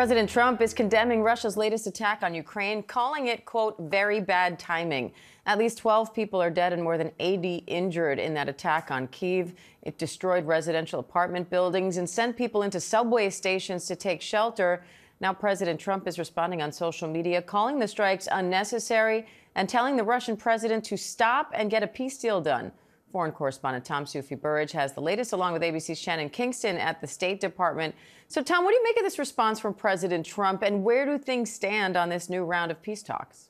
President Trump is condemning Russia's latest attack on Ukraine, calling it, quote, very bad timing. At least 12 people are dead and more than 80 injured in that attack on Kyiv. It destroyed residential apartment buildings and sent people into subway stations to take shelter. Now President Trump is responding on social media, calling the strikes unnecessary and telling the Russian president to stop and get a peace deal done. Foreign correspondent Soufi Burridge has the latest, along with ABC's Shannon Kingston at the State Department. So, Tom, what do you make of this response from President Trump, and where do things stand on this new round of peace talks?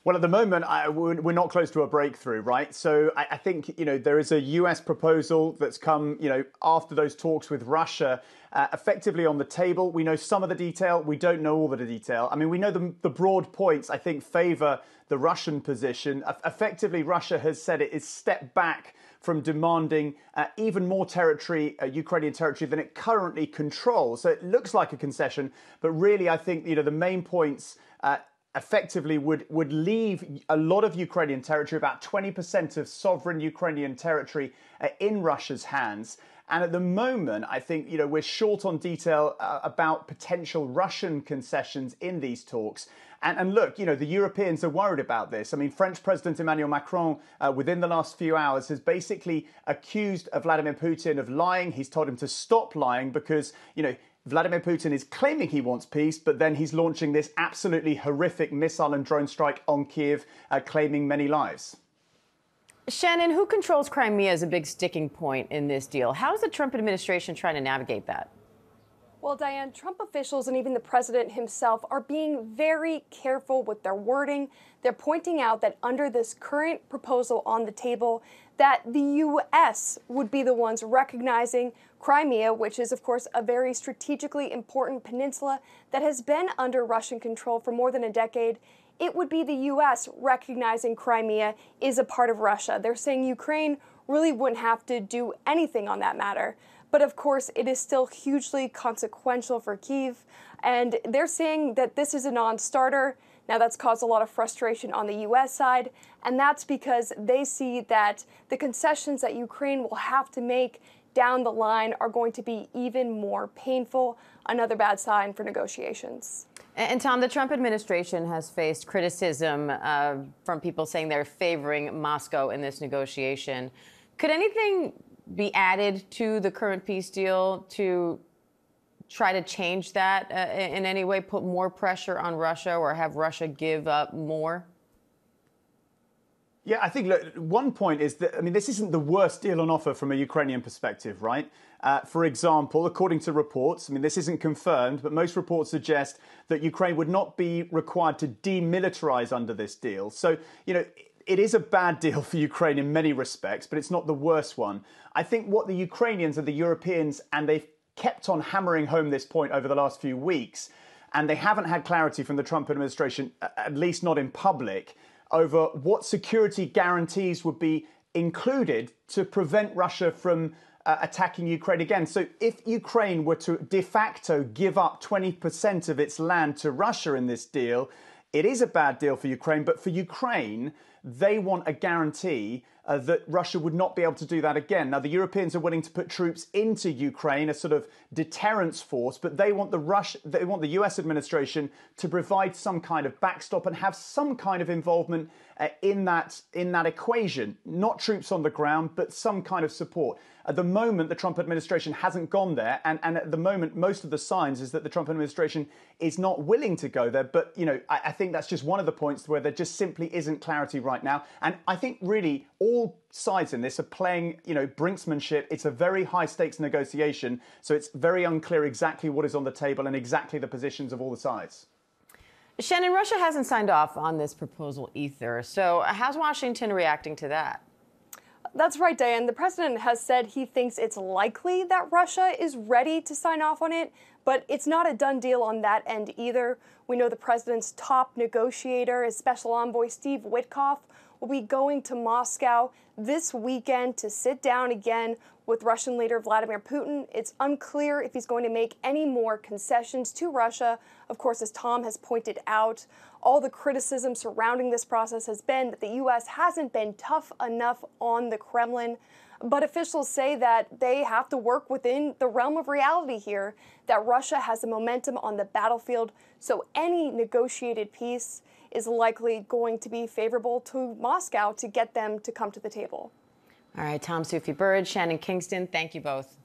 Well, at the moment, we're not close to a breakthrough, right? So I think, there is a US proposal that's come, after those talks with Russia, effectively on the table. We know some of the detail. We don't know all of the detail. I mean, we know the broad points, I think, favor the Russian position. Effectively, Russia has said it is stepped back from demanding even more territory, Ukrainian territory, than it currently controls. So it looks like a concession, but really, I think, the main points effectively would leave a lot of Ukrainian territory, about 20% of sovereign Ukrainian territory, in Russia's hands. And at the moment, I think, we're short on detail about potential Russian concessions in these talks. And look, the Europeans are worried about this. I mean, French President Emmanuel Macron, within the last few hours, has basically accused Vladimir Putin of lying. He's told him to stop lying because, Vladimir Putin is claiming he wants peace, but then he's launching this absolutely horrific missile and drone strike on Kyiv, claiming many lives. Shannon, who controls Crimea is a big sticking point in this deal. How is the Trump administration trying to navigate that? Well, Diane, Trump officials and even the president himself are being very careful with their wording. They're pointing out that under this current proposal on the table, that the U.S. would be the ones recognizing Crimea, which is, of course, a very strategically important peninsula that has been under Russian control for more than a decade. It would be the U.S. recognizing Crimea is a part of Russia. They're saying Ukraine really wouldn't have to do anything on that matter. But of course, it is still hugely consequential for Kyiv. And they're saying that this is a non-starter. Now, that's caused a lot of frustration on the U.S. side. And that's because they see that the concessions that Ukraine will have to make down the line are going to be even more painful. Another bad sign for negotiations. And Tom, the Trump administration has faced criticism from people saying they're favoring Moscow in this negotiation. Could anything be added to the current peace deal to try to change that in any way, put more pressure on Russia or have Russia give up more? Yeah, I think, look, one point is that, this isn't the worst deal on offer from a Ukrainian perspective, right? For example, according to reports, this isn't confirmed, but most reports suggest that Ukraine would not be required to demilitarize under this deal. So, it is a bad deal for Ukraine in many respects, but it's not the worst one. I think what the Ukrainians and the Europeans, and they've kept on hammering home this point over the last few weeks, and they haven't had clarity from the Trump administration, at least not in public, over what security guarantees would be included to prevent Russia from attacking Ukraine again. So if Ukraine were to de facto give up 20% of its land to Russia in this deal, it is a bad deal for Ukraine. But for Ukraine, they want a guarantee that Russia would not be able to do that again. Now, the Europeans are willing to put troops into Ukraine, a sort of deterrence force, but they want the US administration to provide some kind of backstop and have some kind of involvement in that equation. Not troops on the ground, but some kind of support. At the moment, the Trump administration hasn't gone there. And at the moment, most of the signs is that the Trump administration is not willing to go there. But, I think that's just one of the points where there just simply isn't clarity right now. And I think really all sides in this are playing, brinksmanship. It's a very high stakes negotiation. So it's very unclear exactly what is on the table and exactly the positions of all the sides. Shannon, Russia hasn't signed off on this proposal either. So how's Washington reacting to that? That's right, Diane. The president has said he thinks it's likely that Russia is ready to sign off on it, but it's not a done deal on that end either. We know the president's top negotiator, his special envoy, Steve Witkoff, will be going to Moscow this weekend to sit down again with Russian leader Vladimir Putin. It's unclear if he's going to make any more concessions to Russia. Of course, as Tom has pointed out, all the criticism surrounding this process has been that the U.S. hasn't been tough enough on the Kremlin. But officials say that they have to work within the realm of reality here, that Russia has the momentum on the battlefield, so any negotiated peace is likely going to be favorable to Moscow to get them to come to the table. All right, Tom, Soufi, Burridge, Shannon, Kingston, thank you both.